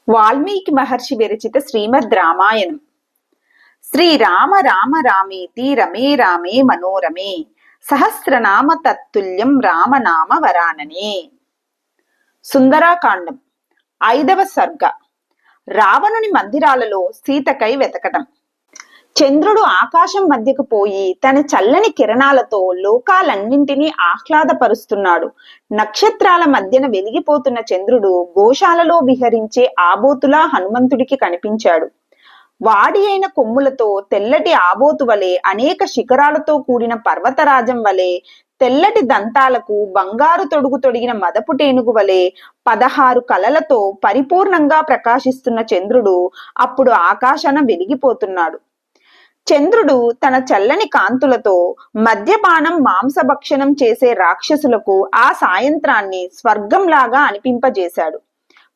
వాల్మీకి మహర్షి విరచిత శ్రీమద్ రామాయణం. శ్రీరామ రామ రామేతి రమే రామే మనోరమే సహస్రనామ తత్తుల్యం రామనామ వరాననే. సుందరాకాండం 5వ సర్గ. రావణుని మందిరాలలో సీతకై వెతకటం. చంద్రుడు ఆకాశం మధ్యకు పోయి తన చల్లని కిరణాలతో లోకాలన్నింటినీ ఆహ్లాదపరుస్తున్నాడు. నక్షత్రాల మధ్యన వెలిగిపోతున్న చంద్రుడు గోశాలలో విహరించే ఆబోతులా హనుమంతుడికి కనిపించాడు. వాడి అయిన కొమ్ములతో తెల్లటి ఆబోతు వలె, అనేక శిఖరాలతో కూడిన పర్వతరాజం వలె, తెల్లటి దంతాలకు బంగారు తొడుగు తొడిగిన మదపు టేనుగు వలె 16 కలలతో పరిపూర్ణంగా ప్రకాశిస్తున్న చంద్రుడు అప్పుడు ఆకాశాన వెలిగిపోతున్నాడు. చంద్రుడు తన చల్లని కాంతులతో మద్యపానం మాంసభక్షణం చేసే రాక్షసులకు ఆ సాయంత్రాన్ని స్వర్గంలాగా అనిపింపజేశాడు.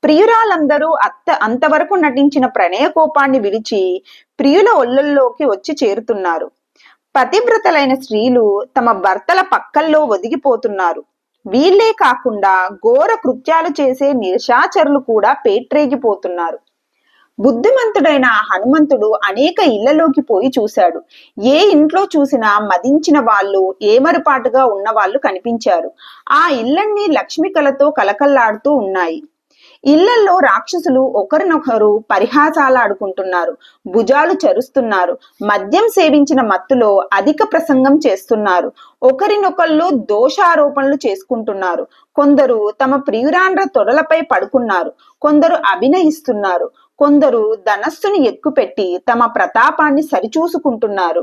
ప్రియురాలందరూ అంతవరకు నటించిన ప్రణయ కోపాన్ని విడిచి ప్రియుల ఒళ్ళల్లోకి వచ్చి చేరుతున్నారు. పతివ్రతలైన స్త్రీలు తమ భర్తల పక్కల్లో ఒదిగిపోతున్నారు. వీళ్లే కాకుండా ఘోర కృత్యాలు చేసే నిశాచరులు కూడా పేట్రేగిపోతున్నారు. బుద్ధిమంతుడైన హనుమంతుడు అనేక ఇళ్లలోకి పోయి చూశాడు. ఏ ఇంట్లో చూసినా మదించిన వాళ్ళు, ఏమరుపాటుగా ఉన్న వాళ్ళు కనిపించారు. ఆ ఇళ్లన్నీ లక్ష్మి కళతో కలకల్లాడుతూ ఉన్నాయి. ఇళ్లల్లో రాక్షసులు ఒకరినొకరు పరిహాసాలాడుకుంటున్నారు, భుజాలు చరుస్తున్నారు, మద్యం సేవించిన మత్తులో అధిక ప్రసంగం చేస్తున్నారు, ఒకరినొకళ్ళు దోషారోపణలు చేసుకుంటున్నారు. కొందరు తమ ప్రియురాండ్ర తొడలపై పడుకున్నారు, కొందరు అభినయిస్తున్నారు, కొందరు ధనస్సుని ఎక్కుపెట్టి తమ ప్రతాపాన్ని సరిచూసుకుంటున్నారు.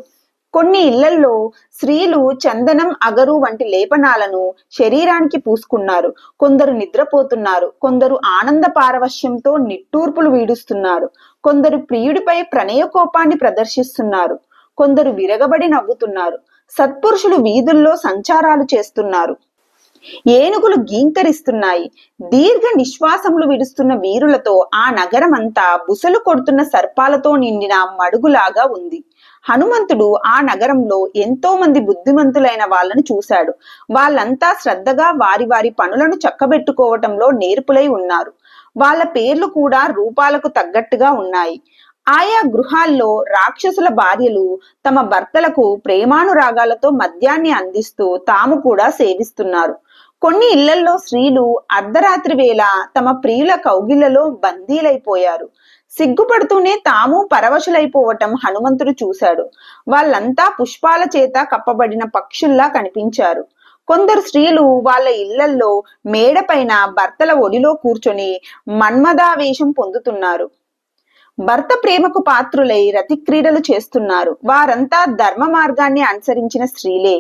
కొన్ని ఇళ్లల్లో స్త్రీలు చందనం, అగరు వంటి లేపనాలను శరీరానికి పూసుకున్నారు. కొందరు నిద్రపోతున్నారు, కొందరు ఆనంద పారవశ్యంతో నిట్టూర్పులు వీడుస్తున్నారు, కొందరు ప్రియుడిపై ప్రణయ కోపాన్ని ప్రదర్శిస్తున్నారు, కొందరు విరగబడి నవ్వుతున్నారు. సత్పురుషులు వీధుల్లో సంచారాలు చేస్తున్నారు. ఏనుగులు గీంకరిస్తున్నాయి. దీర్ఘ నిశ్వాసములు విడుస్తున్న వీరులతో ఆ నగరం అంతా బుసలు కొడుతున్న సర్పాలతో నిండిన మడుగులాగా ఉంది. హనుమంతుడు ఆ నగరంలో ఎంతో మంది బుద్ధిమంతులైన వాళ్ళను చూశాడు. వాళ్ళంతా శ్రద్ధగా వారి వారి పనులను చక్కబెట్టుకోవటంలో నేర్పులై ఉన్నారు. వాళ్ళ పేర్లు కూడా రూపాలకు తగ్గట్టుగా ఉన్నాయి. ఆయా గృహాల్లో రాక్షసుల భార్యలు తమ భర్తలకు ప్రేమానురాగాలతో మద్యాన్ని అందిస్తూ తాము కూడా సేవిస్తున్నారు. కొన్ని ఇళ్లల్లో స్త్రీలు అర్ధరాత్రి వేళ తమ ప్రియుల కౌగిళ్లలో బందీలైపోయారు. సిగ్గుపడుతూనే తాము పరవశులైపోవటం హనుమంతుడు చూశాడు. వాళ్ళంతా పుష్పాల చేత కప్పబడిన పక్షుల్లా కనిపించారు. కొందరు స్త్రీలు వాళ్ళ ఇళ్లల్లో మేడపైన భర్తల ఒడిలో కూర్చొని మన్మదావేశం పొందుతున్నారు. భర్త ప్రేమకు పాత్రులై రతిక్రీడలు చేస్తున్నారు. వారంతా ధర్మ మార్గాన్ని అనుసరించిన స్త్రీలే.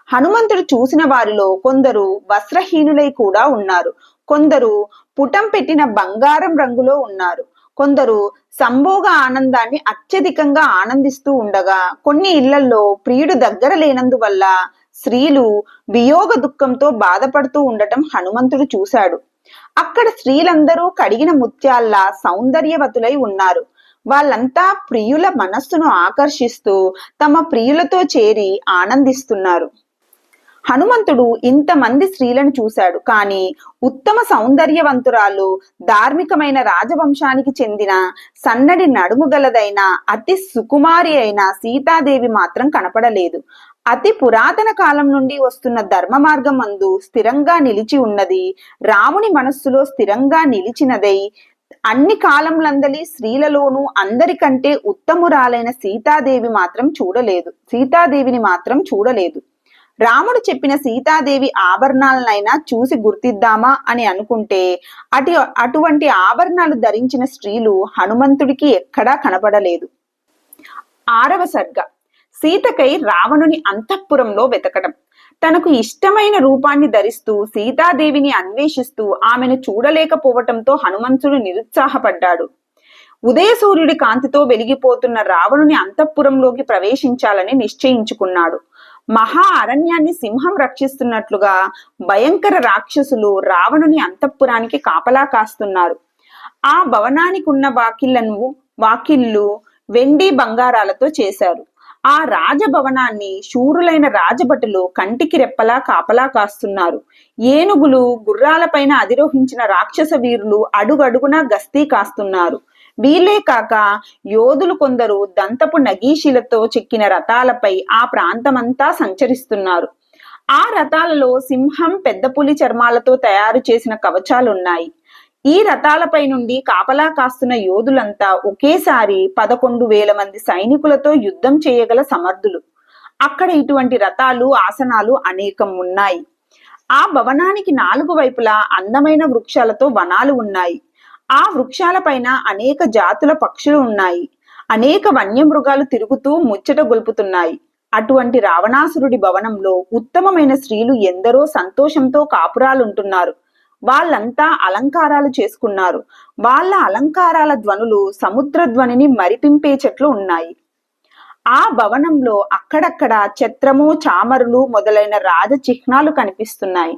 హనుమంతుడు చూసిన వారిలో కొందరు వస్త్రహీనులై కూడా ఉన్నారు. కొందరు పుటం పెట్టిన బంగారం రంగులో ఉన్నారు. కొందరు సంభోగ ఆనందాన్ని అత్యధికంగా ఆనందిస్తూ ఉండగా, కొన్ని ఇళ్లలో ప్రియుడు దగ్గర లేనందువల్ల స్త్రీలు వియోగ దుఃఖంతో బాధపడుతూ ఉండటం హనుమంతుడు చూశాడు. అక్కడ స్త్రీలందరూ కడిగిన ముత్యాల్లా సౌందర్యవతులై ఉన్నారు. వాళ్ళంతా ప్రియుల మనస్సును ఆకర్షిస్తూ తమ ప్రియులతో చేరి ఆనందిస్తున్నారు. హనుమంతుడు ఇంతమంది స్త్రీలను చూశాడు. కానీ ఉత్తమ సౌందర్యవంతురాలు, ధార్మికమైన రాజవంశానికి చెందిన సన్నడి నడుము గలదైన అతి సుకుమారి అయిన సీతాదేవి మాత్రం కనపడలేదు. అతి పురాతన కాలం నుండి వస్తున్న ధర్మ మార్గం అందు స్థిరంగా నిలిచి ఉన్నది, రాముని మనస్సులో స్థిరంగా నిలిచినదై అన్ని కాలంలందలి స్త్రీలలోనూ అందరికంటే ఉత్తమురాలైన సీతాదేవిని మాత్రం చూడలేదు. రాముడు చెప్పిన సీతాదేవి ఆభరణాలనైనా చూసి గుర్తిద్దామా అని అనుకుంటే అటువంటి ఆభరణాలు ధరించిన స్త్రీలు హనుమంతుడికి ఎక్కడా కనపడలేదు. 6వ సర్గ. సీతకై రావణుని అంతఃపురంలో వెతకడం. తనకు ఇష్టమైన రూపాన్ని ధరిస్తూ సీతాదేవిని అన్వేషిస్తూ ఆమెను చూడలేకపోవటంతో హనుమంతుడు నిరుత్సాహపడ్డాడు. ఉదయ సూర్యుడి కాంతితో వెలిగిపోతున్న రావణుని అంతఃపురంలోకి ప్రవేశించాలని నిశ్చయించుకున్నాడు. మహా అరణ్యాన్ని సింహం రక్షిస్తున్నట్లుగా భయంకర రాక్షసులు రావణుని అంతఃపురానికి కాపలా కాస్తున్నారు. ఆ భవనానికి ఉన్న వాకిళ్లు వెండి బంగారాలతో చేశారు. ఆ రాజభవనాన్ని శూరులైన రాజభటులు కంటికి రెప్పలా కాపలా కాస్తున్నారు. ఏనుగులు, గుర్రాలపైన అధిరోహించిన రాక్షస వీరులు అడుగడుగునా గస్తీ కాస్తున్నారు. వీళ్ళే కాక యోధులు కొందరు దంతపు నగీషిలతో చెక్కిన రథాలపై ఆ ప్రాంతమంతా సంచరిస్తున్నారు. ఆ రథాలలో సింహం, పెద్ద పులి చర్మాలతో తయారు చేసిన కవచాలున్నాయి. ఈ రథాలపై నుండి కాపలా కాస్తున్న యోధులంతా ఒకేసారి 11,000 మంది సైనికులతో యుద్ధం చేయగల సమర్థులు. అక్కడ ఇటువంటి రథాలు, ఆసనాలు అనేకం ఉన్నాయి. ఆ భవనానికి 4 వైపులా అందమైన వృక్షాలతో వనాలు ఉన్నాయి. ఆ వృక్షాలపైన అనేక జాతుల పక్షులు ఉన్నాయి. అనేక వన్యమృగాలు తిరుగుతూ ముచ్చట గొల్పుతున్నాయి. అటువంటి రావణాసురుడి భవనంలో ఉత్తమమైన స్త్రీలు ఎందరో సంతోషంతో కాపురాలుంటున్నారు. వాళ్ళంతా అలంకారాలు చేసుకున్నారు. వాళ్ళ అలంకారాల ధ్వనులు సముద్ర ధ్వనిని మరిపింపేచట్లు ఉన్నాయి. ఆ భవనంలో అక్కడక్కడ ఛత్రము, చామరులు మొదలైన రాజ చిహ్నాలు కనిపిస్తున్నాయి.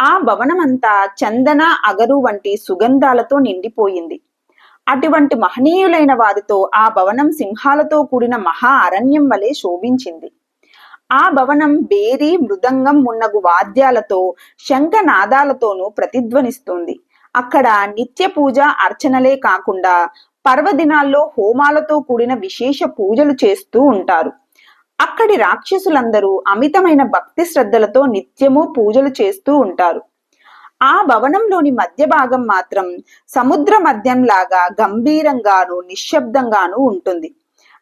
ఆ భవనమంతా చందన, అగరు వంటి సుగంధాలతో నిండిపోయింది. అటువంటి మహనీయులైన వారితో ఆ భవనం సింహాలతో కూడిన మహా అరణ్యం వలె శోభించింది. ఆ భవనం బేరి, మృదంగం మున్నగు వాద్యాలతో, శంఖనాదాలతోనూ ప్రతిధ్వనిస్తుంది. అక్కడ నిత్య పూజ, అర్చనలే కాకుండా పర్వదినాల్లో హోమాలతో కూడిన విశేష పూజలు చేస్తూ ఉంటారు. అక్కడి రాక్షసులందరూ అమితమైన భక్తి శ్రద్ధలతో నిత్యము పూజలు చేస్తూ ఉంటారు. ఆ భవనంలోని మధ్య భాగం మాత్రం సముద్ర మధ్యంలాగా గంభీరంగాను నిశ్శబ్దంగాను ఉంటుంది.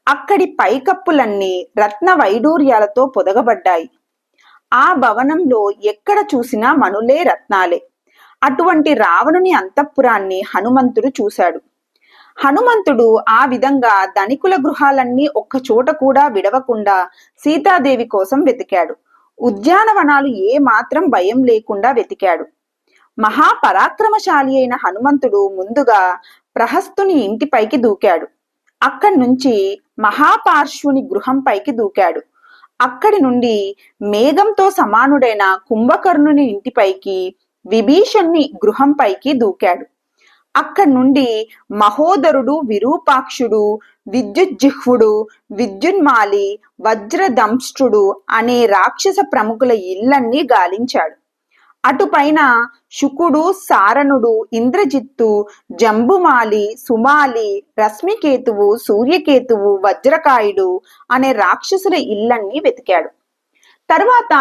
అక్కడి పైకప్పులన్నీ రత్న వైడూర్యాలతో పొదగబడ్డాయి. ఆ భవనంలో ఎక్కడ చూసినా మణులే, రత్నాలే. అటువంటి రావణుని అంతఃపురాన్ని హనుమంతుడు చూశాడు. హనుమంతుడు ఆ విధంగా ధనికుల గృహాలన్నీ ఒక్క చోట కూడా విడవకుండా సీతాదేవి కోసం వెతికాడు. ఉద్యానవనాలు ఏ మాత్రం భయం లేకుండా వెతికాడు. మహాపరాక్రమశాలి అయిన హనుమంతుడు ముందుగా ప్రహస్తుని ఇంటిపైకి దూకాడు. అక్కడి నుంచి మహాపార్శ్వుని గృహం పైకి దూకాడు. అక్కడి నుండి మేఘంతో సమానుడైన కుంభకర్ణుని ఇంటిపైకి, విభీషణుని గృహం పైకి దూకాడు. అక్కడి నుండి మహోదరుడు, విరూపాక్షుడు, విద్యుజ్జిహ్వుడు, విద్యున్మాలి, వజ్రదంష్ట్రుడు అనే రాక్షస ప్రముఖుల ఇళ్లన్నీ గాలించాడు. అటుపైన శుకుడు, సారణుడు, ఇంద్రజిత్తు, జంబుమాలి, సుమాలి, రశ్మికేతువు, సూర్యకేతువు, వజ్రకాయుడు అనే రాక్షసుల ఇళ్లన్నీ వెతికాడు. తర్వాత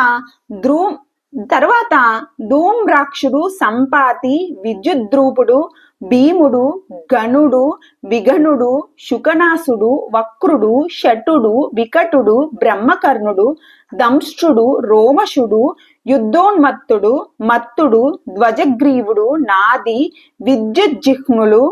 ధూమ్రాక్షుడు, సంపాతి, విద్యుద్రూపుడు, భీముడు, గణుడు, విగణుడు, శుకనాసుడు, వక్రుడు, షటుడు, వికటుడు, బ్రహ్మకర్ణుడు, దంష్ట్రుడు, రోమశుడు, యుద్ధోన్మత్తుడు, మత్తుడు, ధ్వజగ్రీవుడు, నాది, విద్యుజ్జిహ్వులు,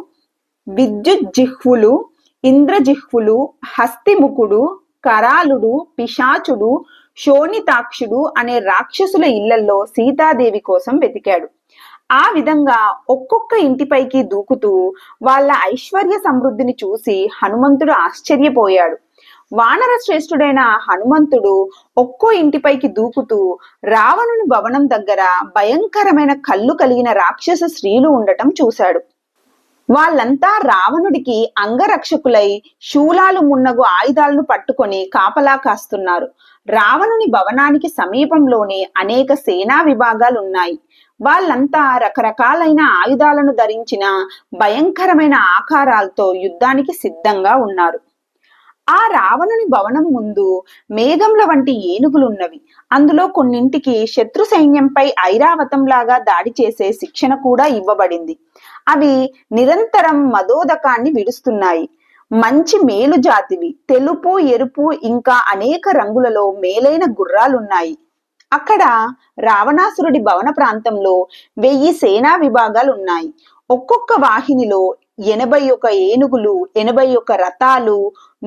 ఇంద్రజిహ్వులు, హస్తిముఖుడు, కరాలుడు, పిశాచుడు, శోణితాక్షుడు అనే రాక్షసుల ఇళ్లలో సీతాదేవి కోసం వెతికాడు. ఆ విధంగా ఒక్కొక్క ఇంటిపైకి దూకుతూ వాళ్ళ ఐశ్వర్య సమృద్ధిని చూసి హనుమంతుడు ఆశ్చర్యపోయాడు. వానర శ్రేష్ఠుడైన హనుమంతుడు ఒక్కో ఇంటిపైకి దూకుతూ రావణుని భవనం దగ్గర భయంకరమైన కళ్ళు కలిగిన రాక్షస స్త్రీలు ఉండటం చూశాడు. వాళ్ళంతా రావణుడికి అంగరక్షకులై శూలాలు మున్నగు ఆయుధాలను పట్టుకొని కాపలా కాస్తున్నారు. రావణుని భవనానికి సమీపంలోనే అనేక సేనా విభాగాలున్నాయి. వాళ్ళంతా రకరకాలైన ఆయుధాలను ధరించిన భయంకరమైన ఆకారాలతో యుద్ధానికి సిద్ధంగా ఉన్నారు. ఆ రావణుని భవనం ముందు మేఘంల వంటి ఏనుగులున్నవి. అందులో కొన్నింటికి శత్రు సైన్యంపై ఐరావతంలాగా దాడి చేసే శిక్షణ కూడా ఇవ్వబడింది. అవి నిరంతరం మదోదకాన్ని విడుస్తున్నాయి. మంచి మేలు జాతివి, తెలుపు, ఎరుపు ఇంకా అనేక రంగులలో మేలైన గుర్రాలున్నాయి. అక్కడ రావణాసురుడి భవన ప్రాంతంలో 1000 సేనా విభాగాలున్నాయి. ఒక్కొక్క వాహినిలో 81 ఏనుగులు, 81 రథాలు,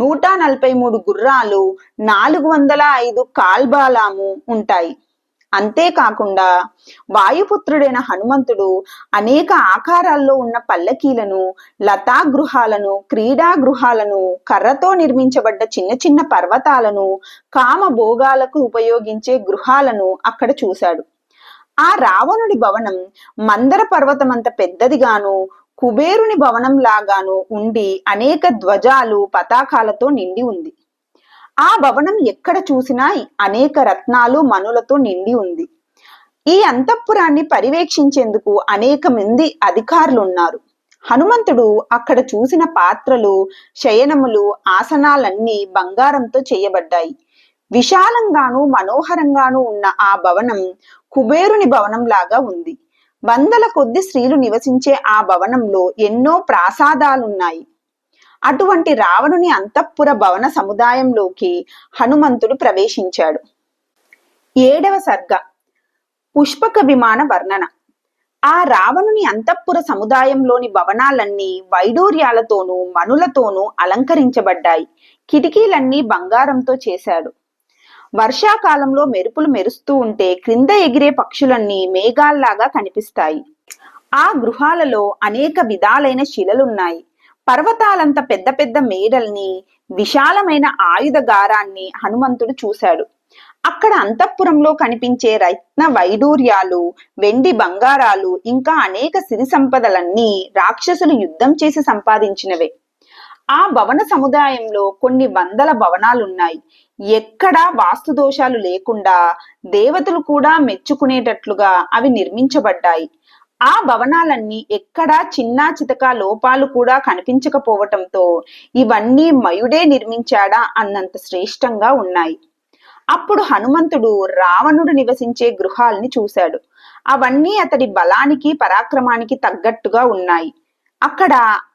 143 గుర్రాలు, 405 కాల్బాలాము ఉంటాయి. అంతేకాకుండా వాయుపుత్రుడైన హనుమంతుడు అనేక ఆకారాల్లో ఉన్న పల్లకీలను, లతా గృహాలను, క్రీడా గృహాలను, కర్రతో నిర్మించబడ్డ చిన్న చిన్న పర్వతాలను, కామభోగాలకు ఉపయోగించే గృహాలను అక్కడ చూశాడు. ఆ రావణుడి భవనం మందర పర్వతమంత పెద్దదిగాను, కుబేరుని భవనం లాగాను ఉండి అనేక ధ్వజాలు, పతాకాలతో నిండి ఉంది. ఆ భవనం ఎక్కడ చూసినా అనేక రత్నాలు మణులతో నిండి ఉంది. ఈ అంతఃపురాన్ని పర్యవేక్షించేందుకు అనేక మంది అధికారులు ఉన్నారు. హనుమంతుడు అక్కడ చూసిన పాత్రలు, శయనములు, ఆసనాలన్నీ బంగారంతో చేయబడ్డాయి. విశాలంగాను మనోహరంగాను ఉన్న ఆ భవనం కుబేరుని భవనం లాగా ఉంది. వందల కొద్ది స్త్రీలు నివసించే ఆ భవనంలో ఎన్నో ప్రాసాదాలున్నాయి. అటువంటి రావణుని అంతఃపుర భవన సముదాయంలోకి హనుమంతుడు ప్రవేశించాడు. 7వ సర్గ పుష్పక విమాన వర్ణన. ఆ రావణుని అంతఃపుర సముదాయంలోని భవనాలన్నీ వైడూర్యాలతోనూ మణులతోనూ అలంకరించబడ్డాయి. కిటికీలన్నీ బంగారంతో చేశాడు. వర్షాకాలంలో మెరుపులు మెరుస్తూ ఉంటే క్రింద ఎగిరే పక్షులన్నీ మేఘాల్లాగా కనిపిస్తాయి. ఆ గృహాలలో అనేక విధాలైన శిలలున్నాయి. పర్వతాలంత పెద్ద పెద్ద మేడల్ని, విశాలమైన ఆయుధగారాన్ని హనుమంతుడు చూశాడు. అక్కడ అంతఃపురంలో కనిపించే రత్న వైడూర్యాలు, వెండి బంగారాలు, ఇంకా అనేక సిరి సంపదలన్నీ రాక్షసులు యుద్ధం చేసి సంపాదించినవే. ఆ భవన సముదాయంలో కొన్ని వందల భవనాలున్నాయి. ఎక్కడా వాస్తు దోషాలు లేకుండా దేవతలు కూడా మెచ్చుకునేటట్లుగా అవి నిర్మించబడ్డాయి. ఆ భవనాలన్నీ ఎక్కడా చిన్నా చితక లోపాలు కూడా కనిపించకపోవటంతో ఇవన్నీ మయుడే నిర్మించాడా అన్నంత శ్రేష్టంగా ఉన్నాయి. అప్పుడు హనుమంతుడు రావణుడు నివసించే గృహాల్ని చూశాడు. అవన్నీ అతడి బలానికి పరాక్రమానికి తగ్గట్టుగా ఉన్నాయి. అక్కడ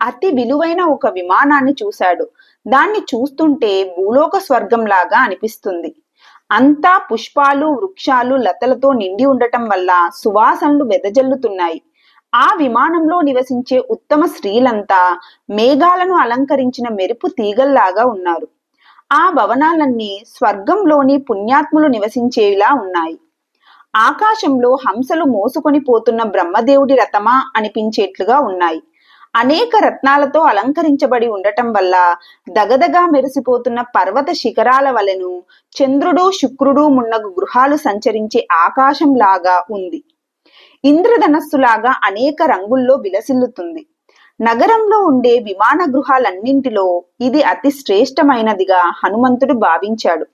అతి విలువైన ఒక విమానాన్ని చూశాడు. దాన్ని చూస్తుంటే భూలోక స్వర్గంలాగా అనిపిస్తుంది. అంతా పుష్పాలు, వృక్షాలు, లతలతో నిండి ఉండటం వల్ల సువాసనలు వెదజల్లుతున్నాయి. ఆ విమానంలో నివసించే ఉత్తమ స్త్రీలంతా మేఘాలను అలంకరించిన మెరుపు తీగల్లాగా ఉన్నారు. ఆ భవనాలన్నీ స్వర్గంలోని పుణ్యాత్ములు నివసించేలా ఉన్నాయి. ఆకాశంలో హంసలు మోసుకొని పోతున్న బ్రహ్మదేవుడి రథమా అనిపించేట్లుగా ఉన్నాయి. అనేక రత్నాలతో అలంకరించబడి ఉండటం వల్ల దగదగా మెరిసిపోతున్న పర్వత శిఖరాల వలెను చంద్రుడు, శుక్రుడు మున్నగు గృహాలు సంచరించే ఆకాశంలాగా ఉంది. ఇంద్రధనస్సులాగా అనేక రంగుల్లో విలసిల్లుతుంది. నగరంలో ఉండే విమాన గృహాలన్నింటిలో ఇది అతి శ్రేష్టమైనదిగా హనుమంతుడు భావించాడు.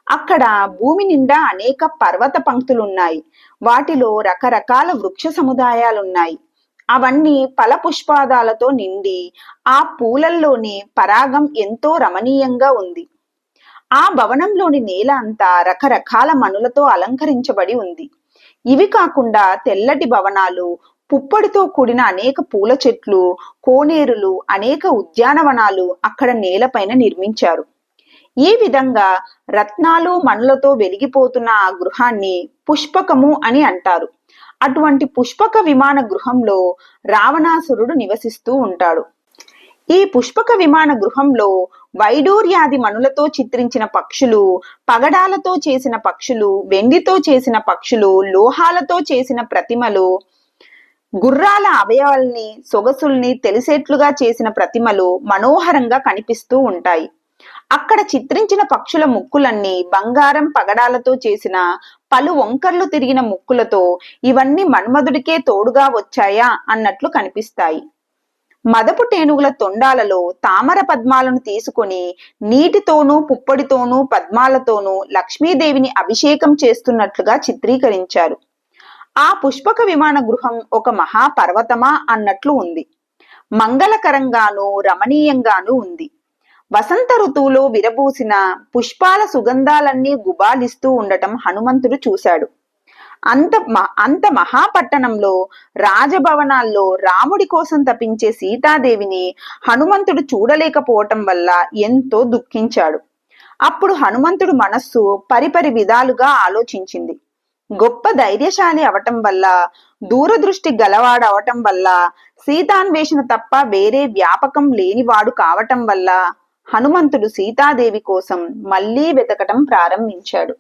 అక్కడ భూమి నిండా అనేక పర్వత పంక్తులున్నాయి. వాటిలో రకరకాల వృక్ష సముదాయాలున్నాయి. అవన్నీ ఫలపుష్పాదాలతో నిండి ఆ పూలల్లోని పరాగం ఎంతో రమణీయంగా ఉంది. ఆ భవనంలోని నేల అంతా రకరకాల మణులతో అలంకరించబడి ఉంది. ఇవి కాకుండా తెల్లటి భవనాలు, పుప్పడితో కూడిన అనేక పూల చెట్లు, కోనేరులు, అనేక ఉద్యానవనాలు అక్కడ నేలపైన నిర్మించారు. ఈ విధంగా రత్నాలు, మణులతో వెలిగిపోతున్న ఆ గృహాన్ని పుష్పకము అని అంటారు. అటువంటి పుష్పక విమాన గృహంలో రావణాసురుడు నివసిస్తూ ఉంటాడు. ఈ పుష్పక విమాన గృహంలో వైడూర్యాది మణులతో చిత్రించిన పక్షులు, పగడాలతో చేసిన పక్షులు, వెండితో చేసిన పక్షులు, లోహాలతో చేసిన ప్రతిమలు, గుర్రాల అవయవాల్ని, సొగసుల్ని తెలిసేట్లుగా చేసిన ప్రతిమలు మనోహరంగా కనిపిస్తూ ఉంటాయి. అక్కడ చిత్రించిన పక్షుల ముక్కులన్నీ బంగారం పగడాలతో చేసిన పలు వంకర్లు తిరిగిన ముక్కులతో ఇవన్నీ మన్మధుడికే తోడుగా వచ్చాయా అన్నట్లు కనిపిస్తాయి. మదపు టేనుగుల తొండాలలో తామర పద్మాలను తీసుకొని నీటితోనూ, పుప్పడితోనూ, పద్మాలతోనూ లక్ష్మీదేవిని అభిషేకం చేస్తున్నట్లుగా చిత్రీకరించారు. ఆ పుష్పక విమాన గృహం ఒక మహాపర్వతమా అన్నట్లు ఉంది. మంగళకరంగానూ రమణీయంగానూ ఉంది. వసంత ఋతువులో విరబూసిన పుష్పాల సుగంధాలన్నీ గుబాలిస్తూ ఉండటం హనుమంతుడు చూశాడు. అంత మహాపట్టణంలో రాజభవనాల్లో రాముడి కోసం తపించే సీతాదేవిని హనుమంతుడు చూడలేకపోవటం వల్ల ఎంతో దుఃఖించాడు. అప్పుడు హనుమంతుడు మనస్సు పరిపరి విధాలుగా ఆలోచించింది. గొప్ప ధైర్యశాలి అవటం వల్ల, దూరదృష్టి గలవాడవటం వల్ల, సీతాన్వేషణ తప్ప వేరే వ్యాపకం లేనివాడు కావటం వల్ల హనుమంతుడు సీతాదేవి కోసం మళ్లీ వెతకటం ప్రారంభించాడు.